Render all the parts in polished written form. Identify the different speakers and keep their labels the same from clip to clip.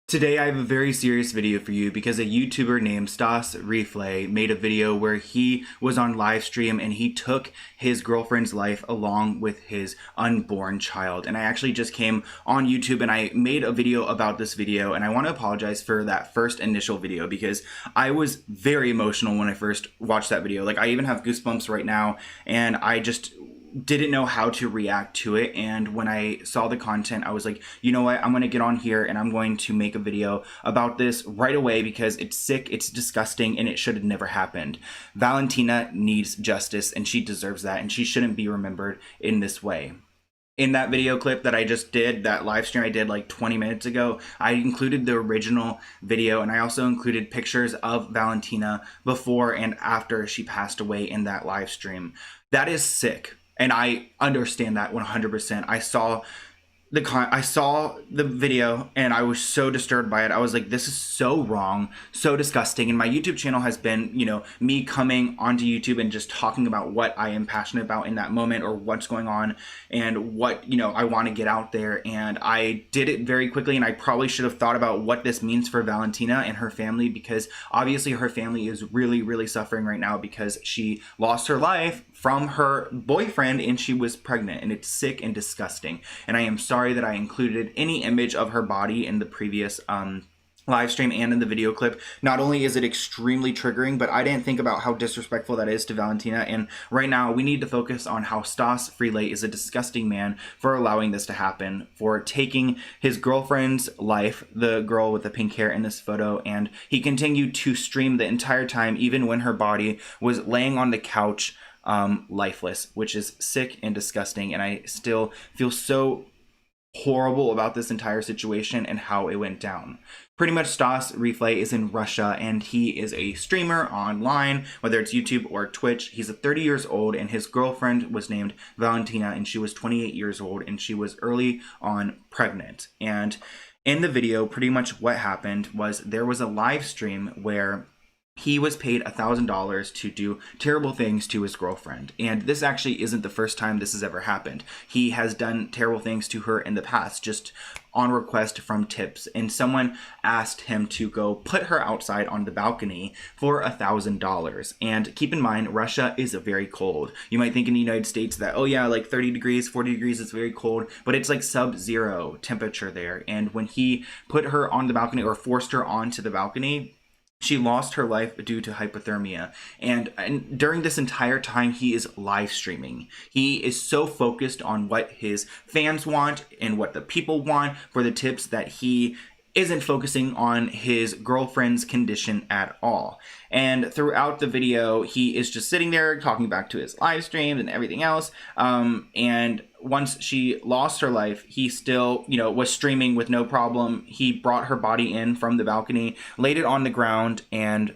Speaker 1: Today I have a very serious video for you because a YouTuber named Stas Reeflay made a video where he was on live stream and he took his girlfriend's life along with his unborn child. And I actually just came on YouTube and I made a video about this video, and I want to apologize for that first initial video because I was very emotional when I first watched that video. Like, I even have goosebumps right now, and I just didn't know how to react to it. And when I saw the content, I was like, you know what, I'm going to get on here and I'm going to make a video about this right away because it's sick, it's disgusting, and it should have never happened. Valentina needs justice and she deserves that, and she shouldn't be remembered in this way. In that video clip that I just did, that live stream I did like 20 minutes ago, I included the original video, and I also included pictures of Valentina before and after she passed away in that live stream. That is sick. And I understand that 100%. I saw the video and I was so disturbed by it. I was like, this is so wrong, so disgusting. And my YouTube channel has been, me coming onto YouTube and just talking about what I am passionate about in that moment, or what's going on and what, I want to get out there. And I did it very quickly, and I probably should have thought about what this means for Valentina and her family, because obviously her family is really, really suffering right now because she lost her life from her boyfriend and she was pregnant, and it's sick and disgusting. And I am sorry that I included any image of her body in the previous live stream and in the video clip. Not only is it extremely triggering, but I didn't think about how disrespectful that is to Valentina. And right now we need to focus on how Stas Reeflay is a disgusting man for allowing this to happen, for taking his girlfriend's life, the girl with the pink hair in this photo, and he continued to stream the entire time, even when her body was laying on the couch lifeless, which is sick and disgusting. And I still feel so horrible about this entire situation and how it went down. Pretty much Stas Reeflay is in Russia, and he is a streamer online, whether it's YouTube or Twitch. He's 30 years old, and his girlfriend was named Valentina, and she was 28 years old, and she was early on pregnant. And in the video, pretty much what happened was there was a live stream where he was paid $1,000 to do terrible things to his girlfriend. And this actually isn't the first time this has ever happened. He has done terrible things to her in the past, just on request from tips. And someone asked him to go put her outside on the balcony for $1,000. And keep in mind, Russia is very cold. You might think in the United States that, oh yeah, like 30 degrees, 40 degrees is very cold, but it's like sub-zero temperature there. And when he put her on the balcony, or forced her onto the balcony, she lost her life due to hypothermia. And during this entire time, he is live streaming. He is so focused on what his fans want and what the people want for the tips that he isn't focusing on his girlfriend's condition at all. And throughout the video, he is just sitting there talking back to his live streams and everything else. And once she lost her life, he still, was streaming with no problem. He brought her body in from the balcony, laid it on the ground, and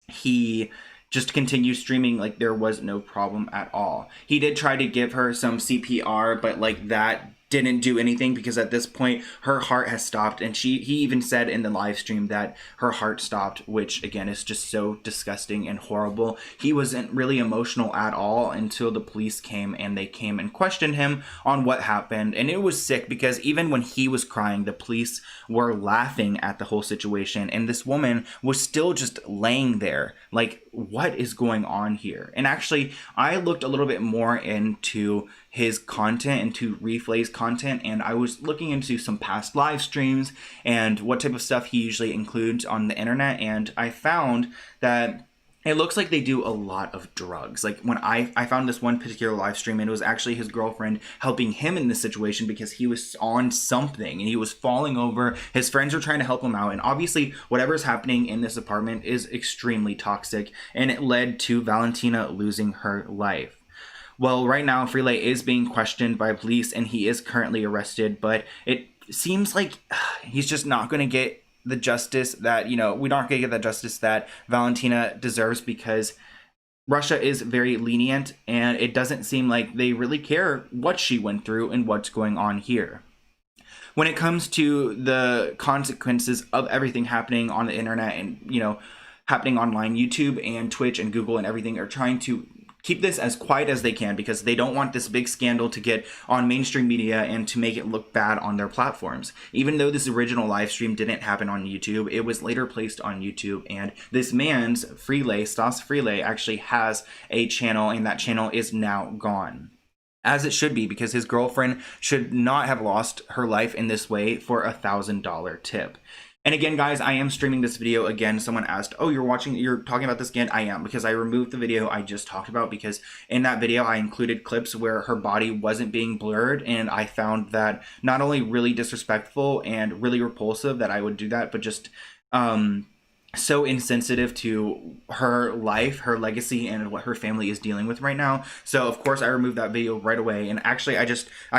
Speaker 1: he just continued streaming like there was no problem at all. He did try to give her some CPR, but like that didn't do anything, because at this point her heart has stopped. And he even said in the live stream that her heart stopped, which again is just so disgusting and horrible. He wasn't really emotional at all until the police came, and they came and questioned him on what happened. And it was sick because even when he was crying, the police were laughing at the whole situation, and this woman was still just laying there like, what is going on here? And actually, I looked a little bit more into his content, into Reeflay's content, and I was looking into some past live streams and what type of stuff he usually includes on the internet, and I found that it looks like they do a lot of drugs. Like, when I found this one particular live stream, and it was actually his girlfriend helping him in this situation because he was on something and he was falling over. His friends were trying to help him out, and obviously whatever's happening in this apartment is extremely toxic, and it led to Valentina losing her life. Well, right now, Reeflay is being questioned by police, and he is currently arrested, but it seems like he's just not going to get the justice that, we're not going to get the justice that Valentina deserves, because Russia is very lenient, and it doesn't seem like they really care what she went through and what's going on here. When it comes to the consequences of everything happening on the internet and, happening online, YouTube and Twitch and Google and everything are trying to keep this as quiet as they can because they don't want this big scandal to get on mainstream media and to make it look bad on their platforms. Even though this original live stream didn't happen on YouTube, it was later placed on YouTube, and this man's Reeflay, Stas Reeflay, actually has a channel, and that channel is now gone. As it should be, because his girlfriend should not have lost her life in this way for a $1,000 tip. And again, guys, I am streaming this video again. Someone asked, oh, you're talking about this again? I am, because I removed the video I just talked about, because in that video I included clips where her body wasn't being blurred, and I found that not only really disrespectful and really repulsive that I would do that, but just so insensitive to her life, her legacy, and what her family is dealing with right now. So of course I removed that video right away. And actually I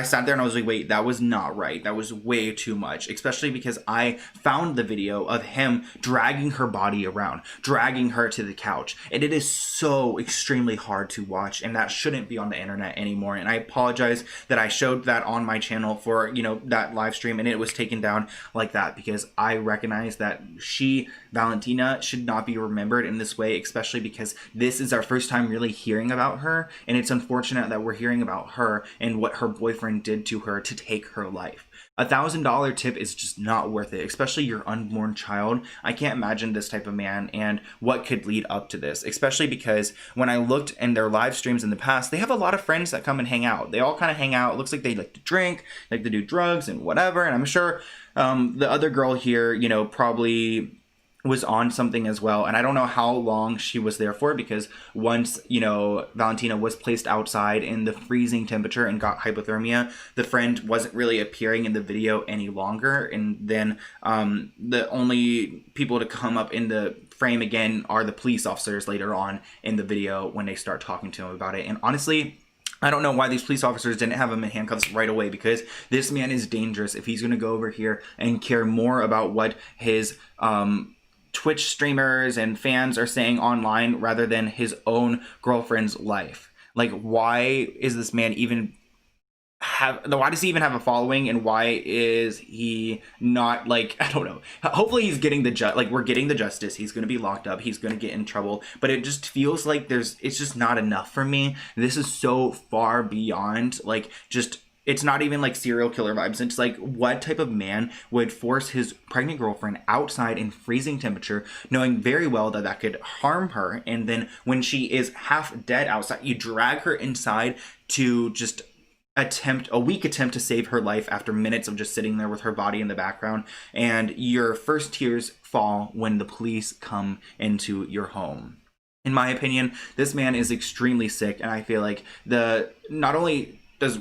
Speaker 1: sat there and I was like, wait, that was not right. That was way too much, especially because I found the video of him dragging her body around, dragging her to the couch. And it is so extremely hard to watch, and that shouldn't be on the internet anymore. And I apologize that I showed that on my channel for, that live stream, and it was taken down like that, because I recognize that Valentina should not be remembered in this way, especially because this is our first time really hearing about her, and it's unfortunate that we're hearing about her and what her boyfriend did to her to take her life. $1,000 tip is just not worth it, especially your unborn child. I can't imagine this type of man and what could lead up to this, especially because when I looked in their live streams in the past, they have a lot of friends that come and hang out. They all kind of hang out. It looks like they like to drink, like to do drugs and whatever. And I'm sure the other girl here, probably was on something as well, and I don't know how long she was there for, because once Valentina was placed outside in the freezing temperature and got hypothermia, the friend wasn't really appearing in the video any longer, and then the only people to come up in the frame again are the police officers later on in the video when they start talking to him about it. And honestly, I don't know why these police officers didn't have him in handcuffs right away, because this man is dangerous if he's going to go over here and care more about what his Twitch streamers and fans are saying online rather than his own girlfriend's life. Like, why is this man even why does he even have a following, and why is he not, like, I don't know. Hopefully he's getting we're getting the justice. He's going to be locked up. He's going to get in trouble, but it just feels like it's just not enough for me. This is so far beyond, it's not even like serial killer vibes. It's like, what type of man would force his pregnant girlfriend outside in freezing temperature, knowing very well that that could harm her, and then when she is half dead outside, you drag her inside to just attempt to save her life after minutes of just sitting there with her body in the background, and your first tears fall when the police come into your home. In my opinion, this man is extremely sick, and I feel like not only does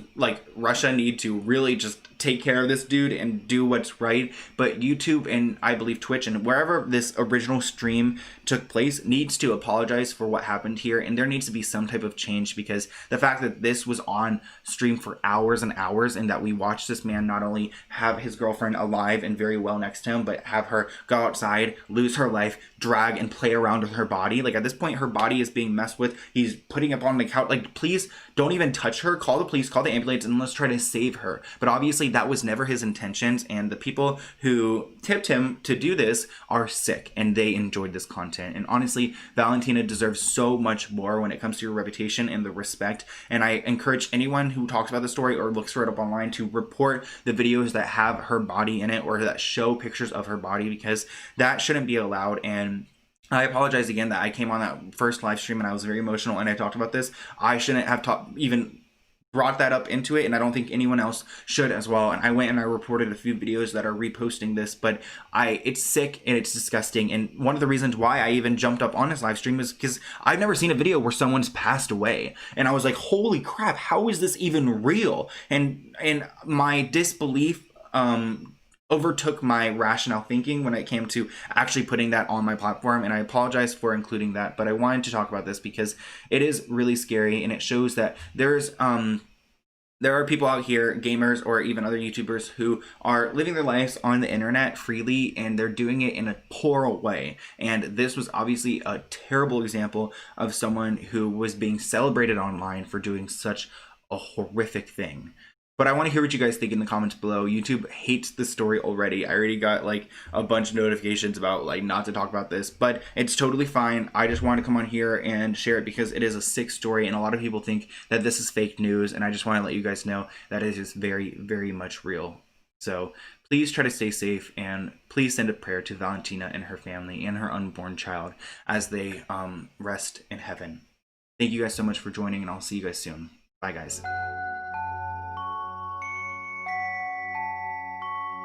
Speaker 1: Russia need to really just take care of this dude and do what's right, but YouTube and I believe Twitch and wherever this original stream took place needs to apologize for what happened here, and there needs to be some type of change, because the fact that this was on stream for hours and hours, and that we watched this man not only have his girlfriend alive and very well next to him, but have her go outside, lose her life, drag and play around with her body. Like, at this point her body is being messed with. He's putting up on the couch. Like, please don't even touch her. Call the police, call the ambulance, and let's try to save her. But obviously that was never his intentions, and the people who tipped him to do this are sick, and they enjoyed this content. And honestly, Valentina deserves so much more when it comes to your reputation and the respect, and I encourage anyone who talks about the story or looks for it up online to report the videos that have her body in it, or that show pictures of her body, because that shouldn't be allowed. And I apologize again that I came on that first live stream and I was very emotional and I talked about this. I shouldn't have even brought that up into it, and I don't think anyone else should as well. And I went and I reported a few videos that are reposting this, but it's sick and it's disgusting. And one of the reasons why I even jumped up on this live stream is because I've never seen a video where someone's passed away, and I was like, holy crap, how is this even real? And my disbelief overtook my rational thinking when it came to actually putting that on my platform, and I apologize for including that, but I wanted to talk about this because it is really scary, and it shows that there are people out here, gamers or even other YouTubers, who are living their lives on the internet freely, and they're doing it in a poor way. And this was obviously a terrible example of someone who was being celebrated online for doing such a horrific thing. But I want to hear what you guys think in the comments below. YouTube hates the story already. I already got like a bunch of notifications about like not to talk about this, but it's totally fine. I just want to come on here and share it because it is a sick story, and a lot of people think that this is fake news, and I just want to let you guys know that it is very, very much real. So please try to stay safe, and please send a prayer to Valentina and her family and her unborn child as they rest in heaven. Thank you guys so much for joining, and I'll see you guys soon. Bye, guys.